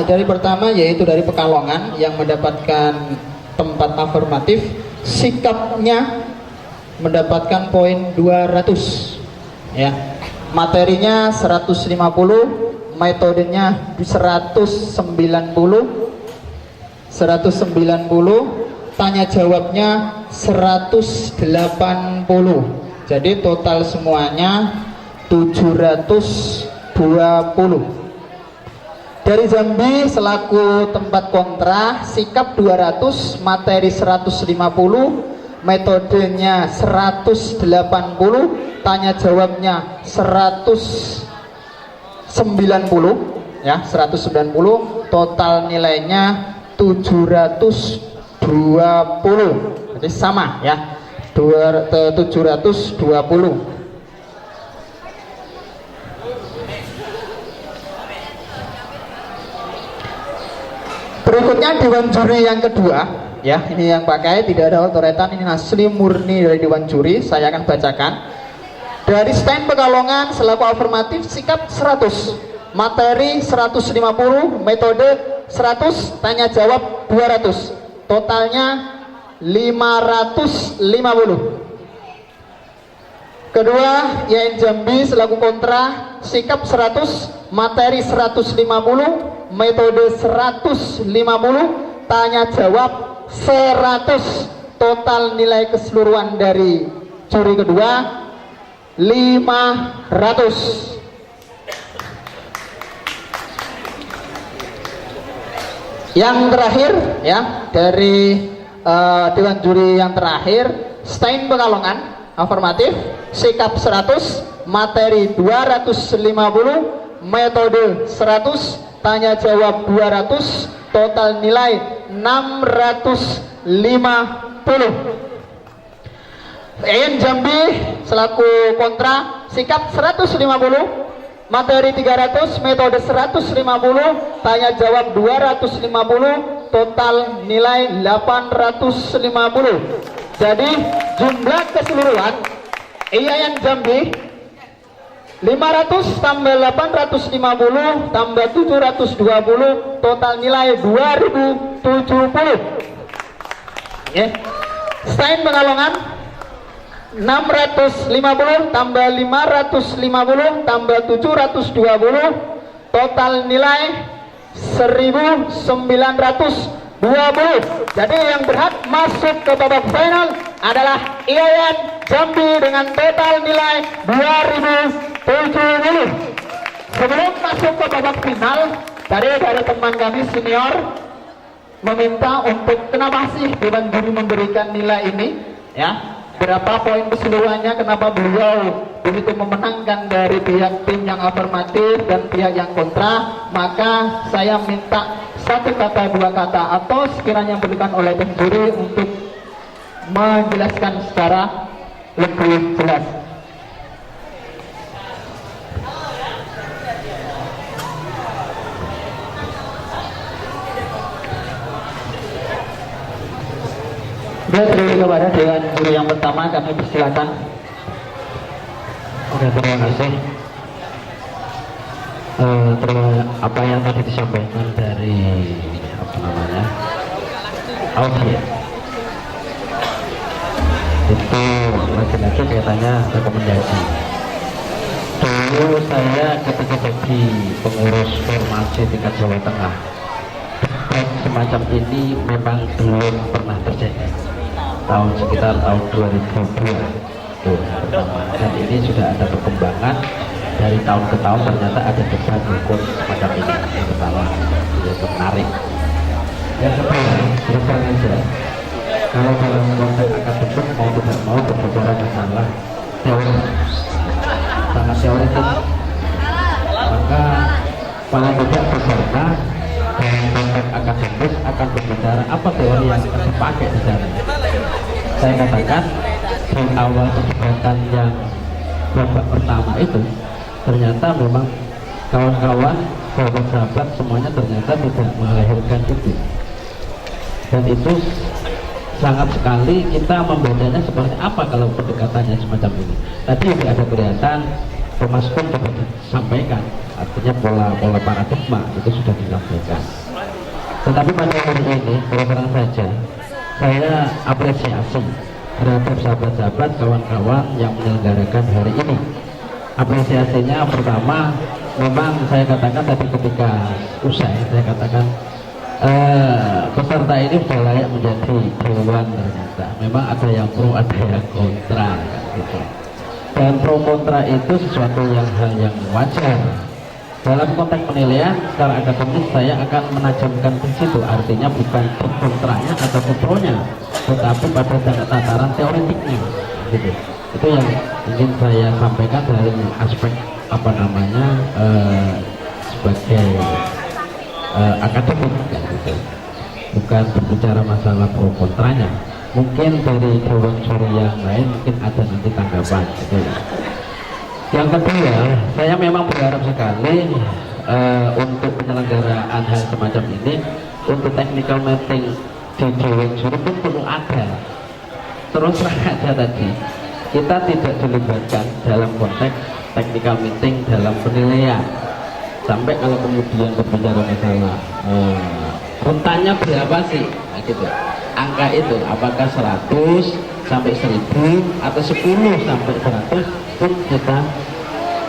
dari pertama yaitu dari Pekalongan yang mendapatkan tempat afirmatif, sikapnya mendapatkan poin 200 ya. Materinya 150, metodenya 190, tanya jawabnya 180. Jadi total semuanya 720. Dari Jambi selaku tempat kontra, sikap 200, materi 150, metodenya 180, tanya jawabnya 190 ya, 190, total nilainya 720. Jadi sama ya, 720. Berikutnya dewan juri yang kedua ya, ini yang pakai tidak ada otoretan, ini asli murni dari dewan juri. Saya akan bacakan. Dari stand Pekalongan selaku afirmatif, sikap 100, materi 150, metode 100, tanya jawab 200, totalnya 550. Kedua, YN Jambi selaku kontra, sikap 100, materi 150, metode 150, tanya jawab 100, total nilai keseluruhan dari juri kedua 500. Yang terakhir ya, dari dewan juri yang terakhir, Stein Pekalongan afirmatif, sikap 100, materi 250, metode 100, tanya jawab 200, total nilai 650. YN Jambi selaku kontra, sikap 150, materi 300, metode 150, tanya jawab 250, total nilai 850. Jadi jumlah keseluruhan YN Jambi 500 tambah 850 tambah 720, total nilai 2070 ya. Stein Pekalongan 650 tambah 550 tambah 720, total nilai 1920. Jadi yang berhak masuk ke babak final adalah YN Jambi dengan total nilai 2070. Sebelum masuk ke babak final, dari teman kami senior meminta untuk kenapa sih dewan juri memberikan nilai ini ya, berapa poin keseluruhannya, kenapa beliau begitu memenangkan dari pihak tim yang afirmatif dan pihak yang kontra. Maka saya minta satu kata, dua kata, atau sekiranya berikan oleh tim juri untuk menjelaskan secara lebih jelas. Dari kepada dewan juri yang pertama kami persilakan. Oke, terima kasih. Apa yang tadi disampaikan dari audiens itu lagi-lagi kaitannya rekomendasi. Dulu saya ketika jadi pengurus formasi tingkat Jawa Tengah, semacam ini memang belum pernah terjadi. Sekitar tahun 2002 dan ini sudah ada perkembangan dari tahun ke tahun. Ternyata ada debat hukum semacam ini. Yang pertama, itu menarik. Yang kedua, terus terang aja, kalau dalam konteks akademik mau tidak mau berbicara masalah teori, sangat teoritis, maka paling tidak peserta dalam konteks akademis akan berbicara apa teori yang akan dipakai di sana. Saya katakan di awal perdebatan yang babak pertama itu, ternyata memang kawan-kawan, sahabat-sahabat semuanya ternyata tidak melahirkan itu, dan itu sangat sekali kita membacanya seperti apa kalau pendekatannya semacam ini. Tadi sudah ada kelihatan pemasukan sudah disampaikan, artinya pola paradigma itu sudah disampaikan. Tetapi pada hari ini terus terang saja saya apresiasi terhadap sahabat-sahabat kawan-kawan yang menyelenggarakan hari ini. Apresiasinya pertama, memang saya katakan tadi ketika usai saya katakan peserta ini sudah layak menjadi dewan. Ternyata memang ada yang pro ada yang kontra kan, gitu. Dan pro kontra itu sesuatu hal yang wajar. Dalam konteks penilaian secara akademis saya akan menajamkan ke situ, artinya bukan kontranya atau pronya, tetapi pada tataran teoretiknya, gitu. Itu yang ingin saya sampaikan dari aspek apa namanya sebagai akademik, gitu. Bukan berbicara masalah pro kontranya. Mungkin dari dewan juri yang lain mungkin ada nanti tanggapan, gitu. Yang kedua, saya memang berharap sekali untuk penyelenggaraan hal semacam ini, untuk technical meeting di dewan juri pun perlu ada. Terus terang aja tadi, kita tidak dilibatkan dalam konteks technical meeting dalam penilaian. Sampai kalau kemudian berbicara masalah rentannya berapa sih, nah, gitu. Angka itu apakah 100 sampai 1000 atau 10 sampai 100 pun kita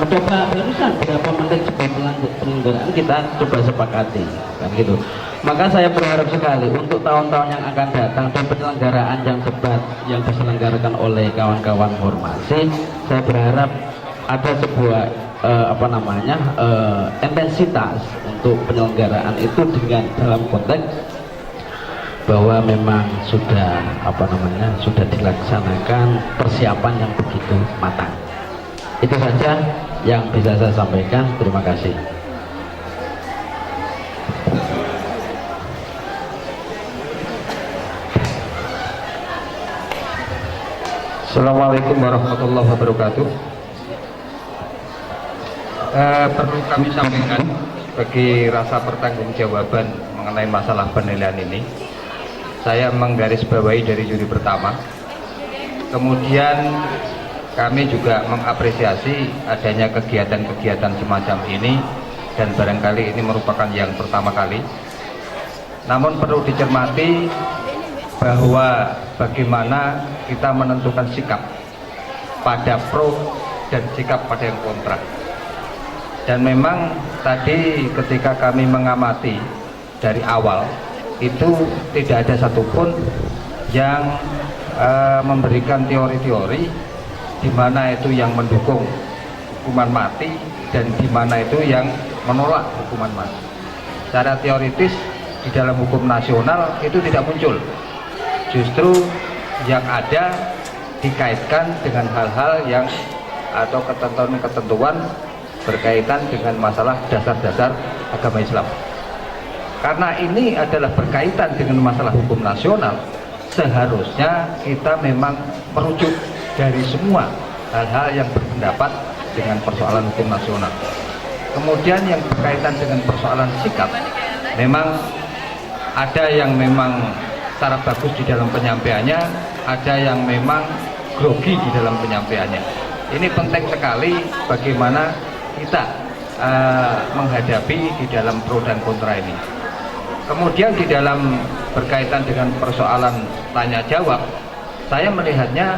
mencoba. Barusan berapa menit sebelum penyelenggaraan kita coba sepakati, kan gitu. Maka saya berharap sekali untuk tahun-tahun yang akan datang dan penyelenggaraan yang debat yang diselenggarakan oleh kawan-kawan formasi, saya berharap ada sebuah intensitas untuk penyelenggaraan itu dengan dalam konteks bahwa memang sudah sudah dilaksanakan persiapan yang begitu matang. Itu saja yang bisa saya sampaikan. Terima kasih. Assalamualaikum warahmatullahi wabarakatuh. Perlu kami sampaikan bagi rasa pertanggungjawaban mengenai masalah penilaian ini. Saya menggarisbawahi dari juri pertama. Kemudian kami juga mengapresiasi adanya kegiatan-kegiatan semacam ini, dan barangkali ini merupakan yang pertama kali. Namun perlu dicermati bahwa bagaimana kita menentukan sikap pada pro dan sikap pada yang kontra. Dan memang tadi ketika kami mengamati dari awal, itu tidak ada satupun yang memberikan teori-teori di mana itu yang mendukung hukuman mati dan di mana itu yang menolak hukuman mati. Secara teoritis di dalam hukum nasional itu tidak muncul. Justru yang ada dikaitkan dengan hal-hal yang atau ketentuan-ketentuan berkaitan dengan masalah dasar-dasar agama Islam. Karena ini adalah berkaitan dengan masalah hukum nasional, seharusnya kita memang merujuk dari semua hal-hal yang berpendapat dengan persoalan hukum nasional. Kemudian yang berkaitan dengan persoalan sikap, memang ada yang memang secara bagus di dalam penyampaiannya, ada yang memang grogi di dalam penyampaiannya. Ini penting sekali bagaimana kita menghadapi di dalam pro dan kontra ini. Kemudian di dalam berkaitan dengan persoalan tanya jawab, saya melihatnya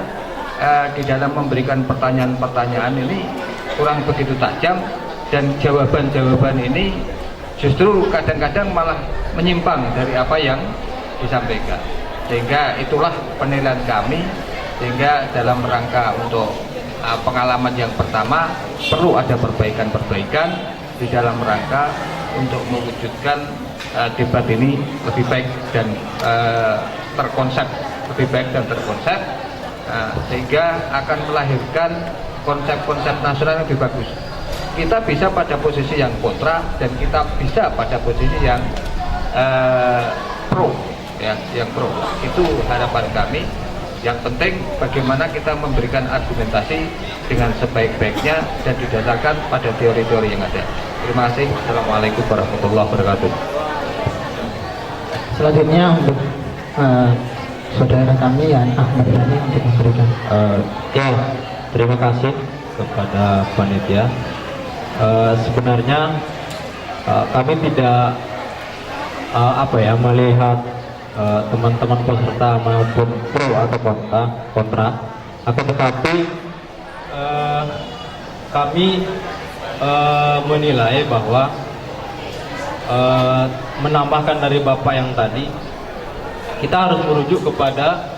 di dalam memberikan pertanyaan-pertanyaan ini kurang begitu tajam, dan jawaban-jawaban ini justru kadang-kadang malah menyimpang dari apa yang disampaikan. Sehingga itulah penilaian kami, sehingga dalam rangka untuk pengalaman yang pertama perlu ada perbaikan-perbaikan di dalam rangka untuk mewujudkan debat ini lebih baik dan terkonsep, lebih baik dan terkonsep, sehingga akan melahirkan konsep-konsep nasional yang lebih bagus. Kita bisa pada posisi yang kontra dan kita bisa pada posisi yang pro, ya, yang pro. Itu harapan kami. Yang penting bagaimana kita memberikan argumentasi dengan sebaik-baiknya dan didasarkan pada teori-teori yang ada. Terima kasih. Assalamualaikum warahmatullahi wabarakatuh. Selanjutnya untuk saudara kami Yan Ahmad Yani untuk memberikan. Ya, terima kasih kepada panitia. Sebenarnya kami tidak melihat teman-teman peserta maupun pro atau kontra, akan tetapi kami menilai bahwa menambahkan dari Bapak yang tadi, kita harus merujuk kepada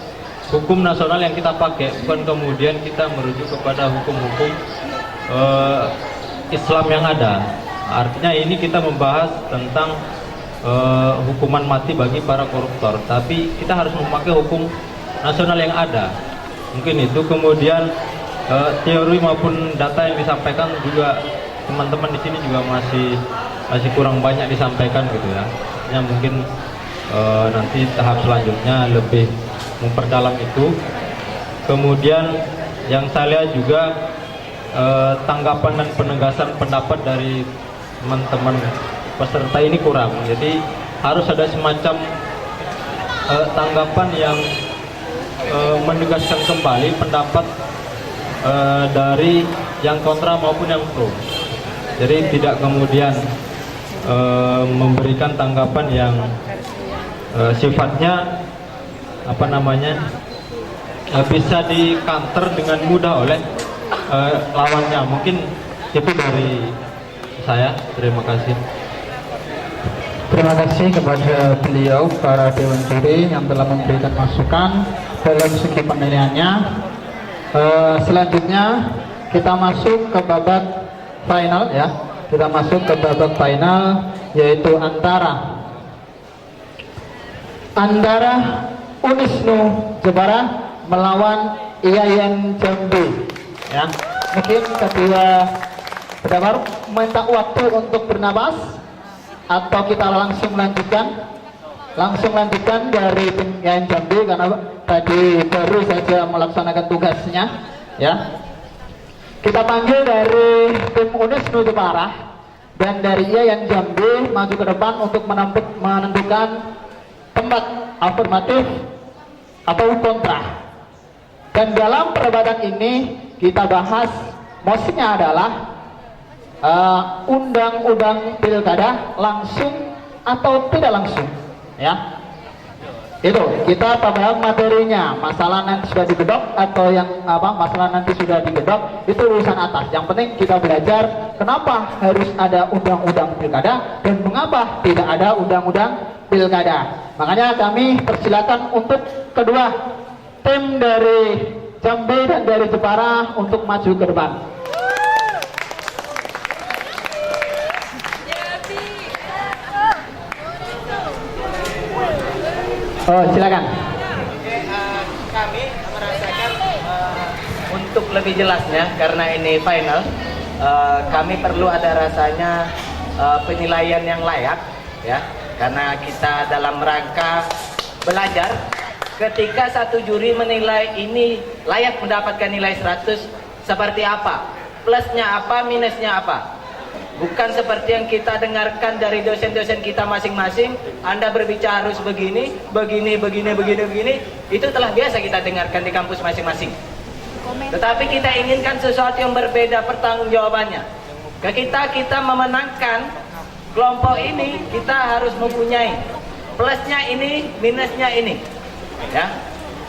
hukum nasional yang kita pakai, bukan kemudian kita merujuk kepada hukum-hukum Islam yang ada. Artinya ini kita membahas tentang hukuman mati bagi para koruptor, tapi kita harus memakai hukum nasional yang ada. Mungkin itu. Kemudian teori maupun data yang disampaikan juga teman-teman di sini juga masih kurang banyak disampaikan gitu ya. Artinya mungkin nanti tahap selanjutnya lebih memperdalam itu. Kemudian yang saya lihat juga tanggapan dan penegasan pendapat dari teman-teman peserta ini kurang. Jadi harus ada semacam tanggapan yang menegaskan kembali pendapat dari yang kontra maupun yang pro. Jadi tidak kemudian memberikan tanggapan yang sifatnya bisa di counter dengan mudah oleh lawannya. Mungkin itu dari saya. Terima kasih. Terima kasih kepada beliau, para dewan juri yang telah memberikan masukan dalam segi penilaiannya. Selanjutnya kita masuk ke babak final ya. Kita masuk ke babak final, yaitu antara Unisnu Jepara melawan IAIN Jambi ya. Mungkin kedua pendapat minta waktu untuk bernapas, atau kita langsung lanjutkan dari tim IAIN Jambi karena tadi baru saja melaksanakan tugasnya ya. Kita panggil dari tim Unisnu Jepara dan dari IAIN Jambi maju ke depan untuk menentukan tempat afirmatif atau kontra. Dan dalam perdebatan ini kita bahas motifnya adalah undang-undang pilkada langsung atau tidak langsung ya. Itu kita pada materinya, masalah nanti sudah digedok atau yang masalah nanti sudah digedok itu urusan atas. Yang penting kita belajar kenapa harus ada undang-undang pilkada dan mengapa tidak ada undang-undang pilkada. Makanya kami persilakan untuk kedua tim dari Jambi dan dari Jepara untuk maju ke depan. Oh, silakan. Kami merasakan untuk lebih jelasnya karena ini final, kami perlu ada rasanya penilaian yang layak ya, karena kita dalam rangka belajar. Ketika satu juri menilai ini layak mendapatkan nilai 100, seperti apa? Plusnya apa, minusnya apa? Bukan seperti yang kita dengarkan dari dosen-dosen kita masing-masing. Anda berbicara harus begini. Itu telah biasa kita dengarkan di kampus masing-masing. Tetapi kita inginkan sesuatu yang berbeda pertanggungjawabannya. Kita memenangkan kelompok ini, kita harus mempunyai plusnya ini, minusnya ini. Ya,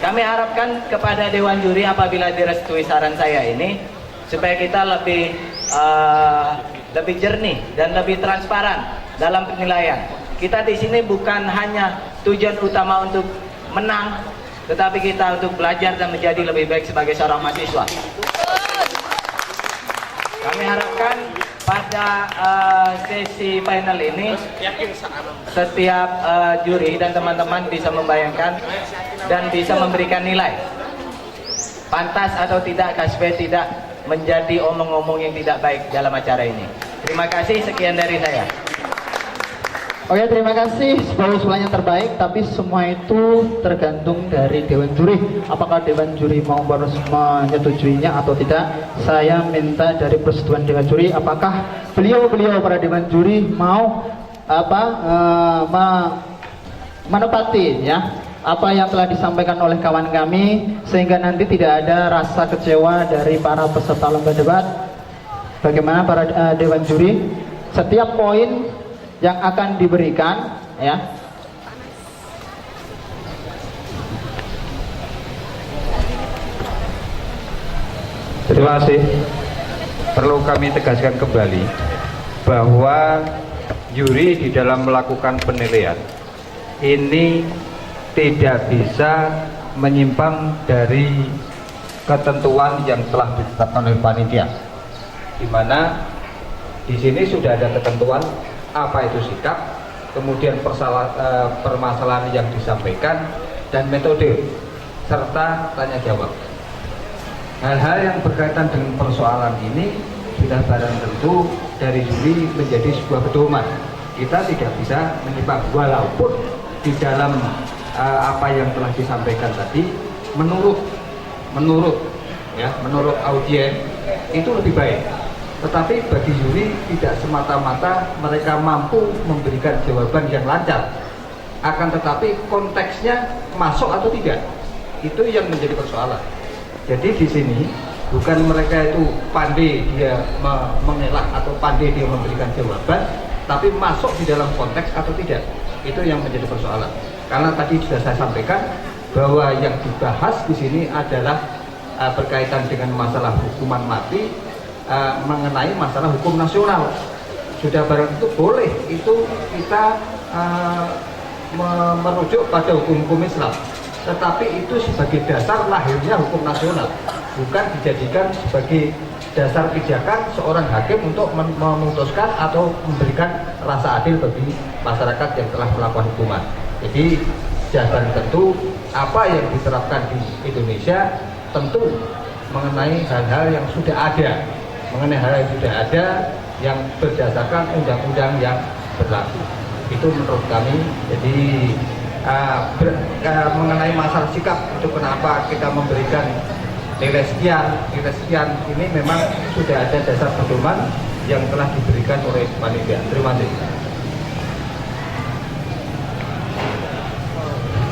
kami harapkan kepada Dewan Juri apabila direstui saran saya ini, supaya kita lebih jernih dan lebih transparan dalam penilaian. Kita di sini bukan hanya tujuan utama untuk menang, tetapi kita untuk belajar dan menjadi lebih baik sebagai seorang mahasiswa. Kami harapkan pada sesi final ini setiap juri dan teman-teman bisa membayangkan dan bisa memberikan nilai pantas atau tidak, KSP tidak menjadi omong-omong yang tidak baik dalam acara ini. Terima kasih, sekian dari saya. Oke, terima kasih. Semuanya terbaik, tapi semua itu tergantung dari Dewan Juri. Apakah Dewan Juri mau menyetujuinya atau tidak? Saya minta dari persetujuan Dewan Juri. Apakah beliau para Dewan Juri mau menepati ya apa yang telah disampaikan oleh kawan kami, sehingga nanti tidak ada rasa kecewa dari para peserta lomba debat. Bagaimana para dewan juri, setiap poin yang akan diberikan, ya, terima kasih. Perlu kami tegaskan kembali bahwa juri di dalam melakukan penilaian ini tidak bisa menyimpang dari ketentuan yang telah ditetapkan oleh panitia, di mana di sini sudah ada ketentuan apa itu sikap, kemudian permasalahan yang disampaikan, dan metode serta tanya jawab. Hal-hal yang berkaitan dengan persoalan ini sudah barang tentu dari juri menjadi sebuah pedoman. Kita tidak bisa menyimpang, walaupun di dalam apa yang telah disampaikan tadi menurut audien itu lebih baik. Tetapi bagi juri tidak semata-mata mereka mampu memberikan jawaban yang lancar, akan tetapi konteksnya masuk atau tidak, itu yang menjadi persoalan. Jadi di sini bukan mereka itu pandai dia mengelak atau pandai dia memberikan jawaban, tapi masuk di dalam konteks atau tidak, itu yang menjadi persoalan. Karena tadi sudah saya sampaikan bahwa yang dibahas di sini adalah berkaitan dengan masalah hukuman mati, mengenai masalah hukum nasional. Sudah barang itu boleh itu kita merujuk pada hukum-hukum Islam, tetapi itu sebagai dasar lahirnya hukum nasional, bukan dijadikan sebagai dasar pijakan seorang hakim untuk memutuskan atau memberikan rasa adil bagi masyarakat yang telah melakukan hukuman. Jadi jawaban tentu apa yang diterapkan di Indonesia tentu mengenai hal-hal yang sudah ada, yang berdasarkan undang-undang yang berlaku. Itu menurut kami. Jadi mengenai masalah sikap, itu kenapa kita memberikan nilai sekian ini memang sudah ada dasar pedoman yang telah diberikan oleh panitia. Terima kasih.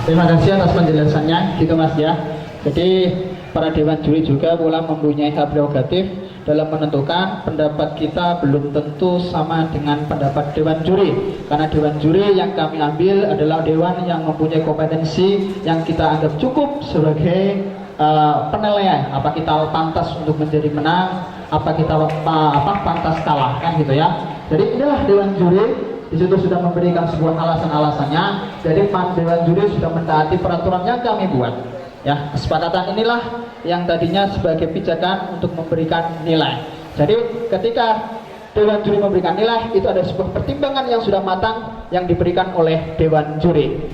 Terima kasih atas penjelasannya, gitu Mas ya. Jadi para dewan juri juga mulai mempunyai hak prerogatif dalam menentukan pendapat kita belum tentu sama dengan pendapat dewan juri, karena dewan juri yang kami ambil adalah dewan yang mempunyai kompetensi yang kita anggap cukup sebagai penilaian apa kita pantas untuk menjadi menang, apa kita pantas kalah, kan gitu ya. Jadi inilah dewan juri, di situ sudah memberikan sebuah alasan-alasannya. Jadi dewan juri sudah mentaati peraturan yang kami buat. Ya, kesepakatan inilah yang tadinya sebagai pijakan untuk memberikan nilai. Jadi ketika dewan juri memberikan nilai, itu ada sebuah pertimbangan yang sudah matang yang diberikan oleh dewan juri.